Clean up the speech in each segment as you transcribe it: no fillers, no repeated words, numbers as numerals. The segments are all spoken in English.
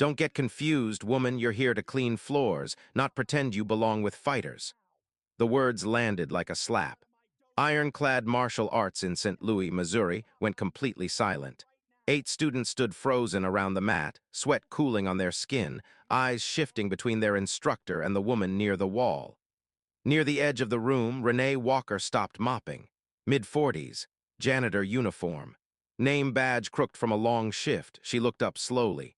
Don't get confused, woman, you're here to clean floors, not pretend you belong with fighters. The words landed like a slap. Ironclad martial arts in St. Louis, Missouri, went completely silent. 8 students stood frozen around the mat, sweat cooling on their skin, eyes shifting between their instructor and the woman near the wall. Near the edge of the room, Renee Walker stopped mopping. Mid-40s, janitor uniform. Name badge crooked from a long shift. She looked up slowly.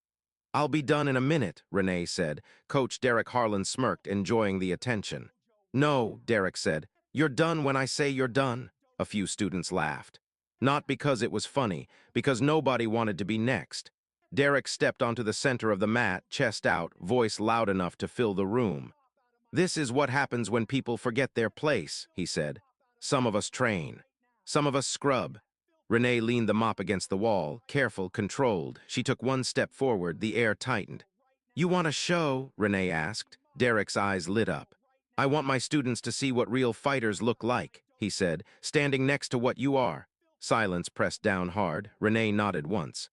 "I'll be done in a minute," Renee said. Coach Derek Harlan smirked, enjoying the attention. "No," Derek said. "You're done when I say you're done." A few students laughed. Not because it was funny, because nobody wanted to be next. Derek stepped onto the center of the mat, chest out, voice loud enough to fill the room. "This is what happens when people forget their place," he said. "Some of us train. Some of us scrub." Renee leaned the mop against the wall, careful, controlled. She took one step forward, the air tightened. "You want a show?" Renee asked. Derek's eyes lit up. "I want my students to see what real fighters look like," he said, "standing next to what you are." Silence pressed down hard. Renee nodded once.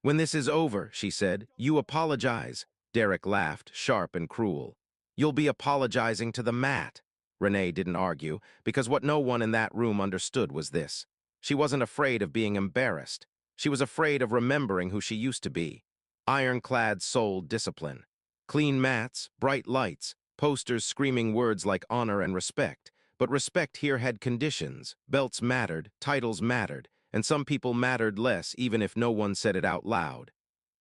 "When this is over," she said, "you apologize." Derek laughed, sharp and cruel. "You'll be apologizing to the mat." Renee didn't argue, because what no one in that room understood was this. She wasn't afraid of being embarrassed. She was afraid of remembering who she used to be. Ironclad soul discipline. Clean mats, bright lights, posters screaming words like honor and respect. But respect here had conditions. Belts mattered, titles mattered, and some people mattered less even if no one said it out loud.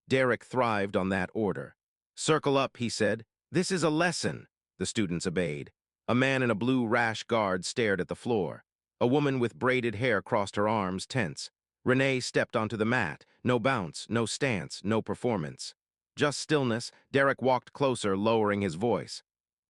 Derek thrived on that order. "Circle up," he said. "This is a lesson." The students obeyed. A man in a blue rash guard stared at the floor. A woman with braided hair crossed her arms, tense. Renee stepped onto the mat. No bounce, no stance, no performance. Just stillness. Derek walked closer, lowering his voice.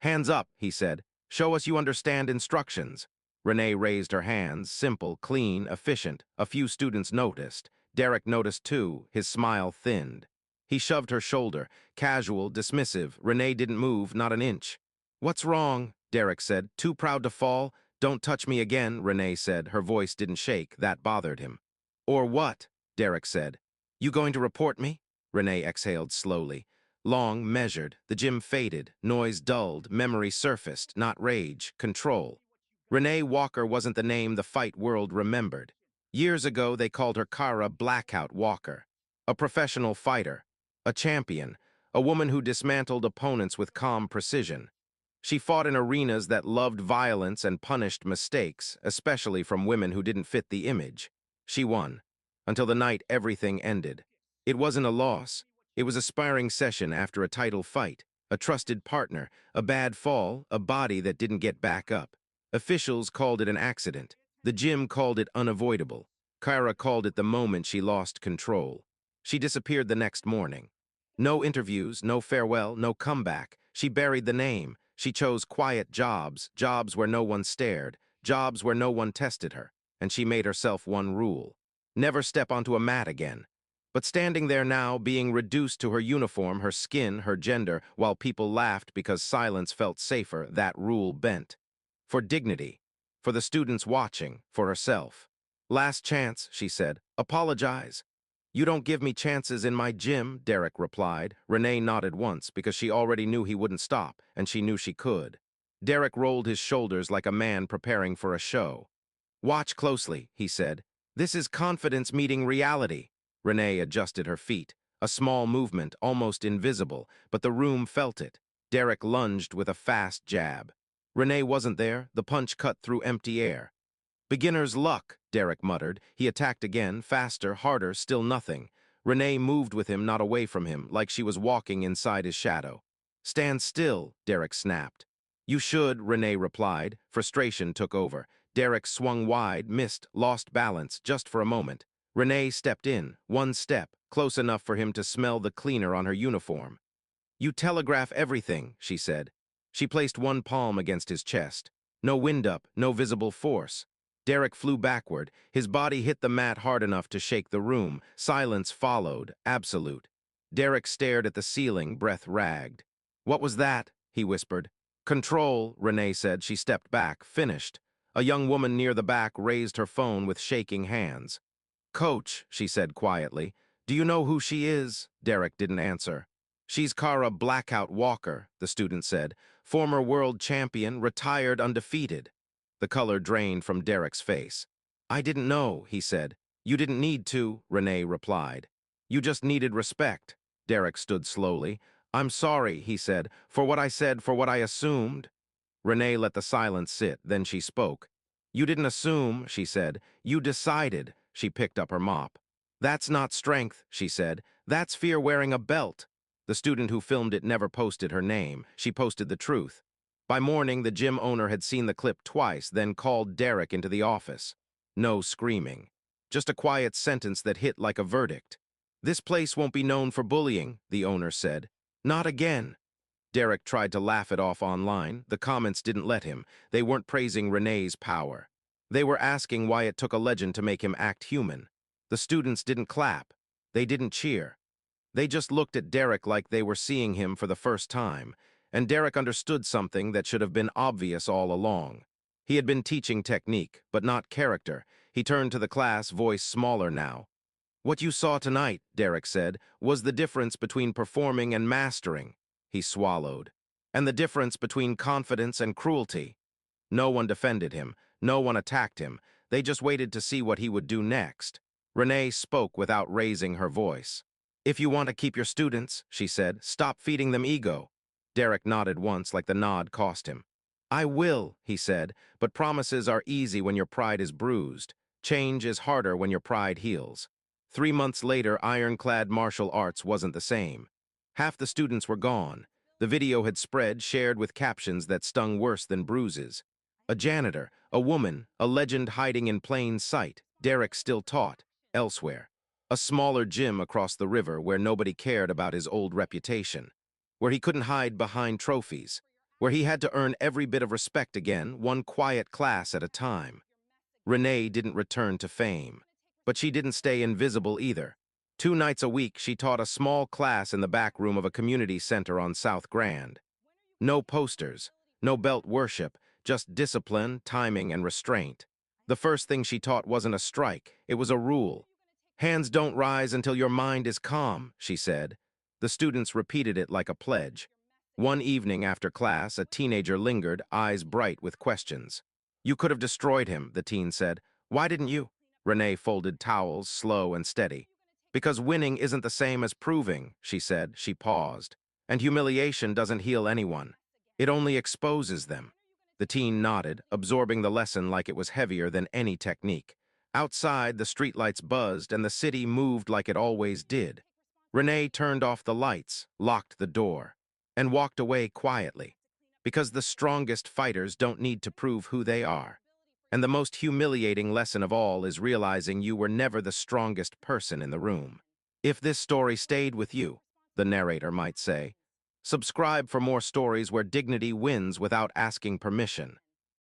"Hands up," he said. "Show us you understand instructions." Renee raised her hands, simple, clean, efficient. A few students noticed. Derek noticed too. His smile thinned. He shoved her shoulder, casual, dismissive. Renee didn't move, not an inch. "What's wrong?" Derek said. "Too proud to fall?" "Don't touch me again," Renee said. Her voice didn't shake. That bothered him. "Or what?" Derek said. "You going to report me?" Renee exhaled slowly. Long, measured. The gym faded. Noise dulled. Memory surfaced. Not rage. Control. Renee Walker wasn't the name the fight world remembered. Years ago, they called her Kara Blackout Walker. A professional fighter. A champion. A woman who dismantled opponents with calm precision. She fought in arenas that loved violence and punished mistakes, especially from women who didn't fit the image. She won. Until the night everything ended. It wasn't a loss. It was a sparring session after a title fight. A trusted partner, a bad fall, a body that didn't get back up. Officials called it an accident. The gym called it unavoidable. Kyra called it the moment she lost control. She disappeared the next morning. No interviews, no farewell, no comeback. She buried the name. She chose quiet jobs, jobs where no one stared, jobs where no one tested her, and she made herself one rule: never step onto a mat again. But standing there now, being reduced to her uniform, her skin, her gender, while people laughed because silence felt safer, that rule bent. For dignity, for the students watching, for herself. "Last chance," she said. "Apologize." "You don't give me chances in my gym," Derek replied. Renee nodded once because she already knew he wouldn't stop, and she knew she could. Derek rolled his shoulders like a man preparing for a show. "Watch closely," he said. "This is confidence meeting reality." Renee adjusted her feet. A small movement, almost invisible, but the room felt it. Derek lunged with a fast jab. Renee wasn't there. The punch cut through empty air. "Beginner's luck," Derek muttered. He attacked again, faster, harder, still nothing. Renee moved with him, not away from him, like she was walking inside his shadow. "Stand still," Derek snapped. "You should," Renee replied. Frustration took over. Derek swung wide, missed, lost balance, just for a moment. Renee stepped in, one step, close enough for him to smell the cleaner on her uniform. "You telegraph everything," she said. She placed one palm against his chest. No wind-up, no visible force. Derek flew backward. His body hit the mat hard enough to shake the room. Silence followed, absolute. Derek stared at the ceiling, breath ragged. "What was that?" he whispered. "Control," Renee said. She stepped back, finished. A young woman near the back raised her phone with shaking hands. "Coach," she said quietly. "Do you know who she is?" Derek didn't answer. She's Kara Blackout Walker, the student said. Former world champion, retired undefeated. The color drained from Derek's face. I didn't know, he said. You didn't need to, Renee replied. You just needed respect. Derek stood slowly. I'm sorry, he said, for what I said, for what I assumed. Renee let the silence sit, then she spoke. You didn't assume, she said. You decided. She picked up her mop. That's not strength, she said. That's fear wearing a belt. The student who filmed it never posted her name. She posted the truth. By morning, the gym owner had seen the clip twice, then called Derek into the office. No screaming. Just a quiet sentence that hit like a verdict. This place won't be known for bullying, the owner said. Not again. Derek tried to laugh it off online. The comments didn't let him. They weren't praising Renee's power. They were asking why it took a legend to make him act human. The students didn't clap. They didn't cheer. They just looked at Derek like they were seeing him for the first time, and Derek understood something that should have been obvious all along. He had been teaching technique, but not character. He turned to the class, voice smaller now. What you saw tonight, Derek said, was the difference between performing and mastering. He swallowed. And the difference between confidence and cruelty. No one defended him. No one attacked him. They just waited to see what he would do next. Renee spoke without raising her voice. If you want to keep your students, she said, stop feeding them ego. Derek nodded once like the nod cost him. I will, he said, but promises are easy when your pride is bruised. Change is harder when your pride heals. 3 months later, ironclad martial arts wasn't the same. Half the students were gone. The video had spread, shared with captions that stung worse than bruises. A janitor, a woman, a legend hiding in plain sight. Derek still taught, elsewhere. A smaller gym across the river where nobody cared about his old reputation. Where he couldn't hide behind trophies. Where he had to earn every bit of respect again, one quiet class at a time. Renee didn't return to fame. But she didn't stay invisible either. 2 nights a week, she taught a small class in the back room of a community center on South Grand. No posters, no belt worship, just discipline, timing, and restraint. The first thing she taught wasn't a strike, it was a rule. Hands don't rise until your mind is calm, she said. The students repeated it like a pledge. One evening after class, a teenager lingered, eyes bright with questions. You could have destroyed him, the teen said. Why didn't you? Renee folded towels, slow and steady. Because winning isn't the same as proving, she said. She paused. And humiliation doesn't heal anyone. It only exposes them. The teen nodded, absorbing the lesson like it was heavier than any technique. Outside, the streetlights buzzed and the city moved like it always did. Renee turned off the lights, locked the door, and walked away quietly. Because the strongest fighters don't need to prove who they are. And the most humiliating lesson of all is realizing you were never the strongest person in the room. If this story stayed with you, the narrator might say, subscribe for more stories where dignity wins without asking permission.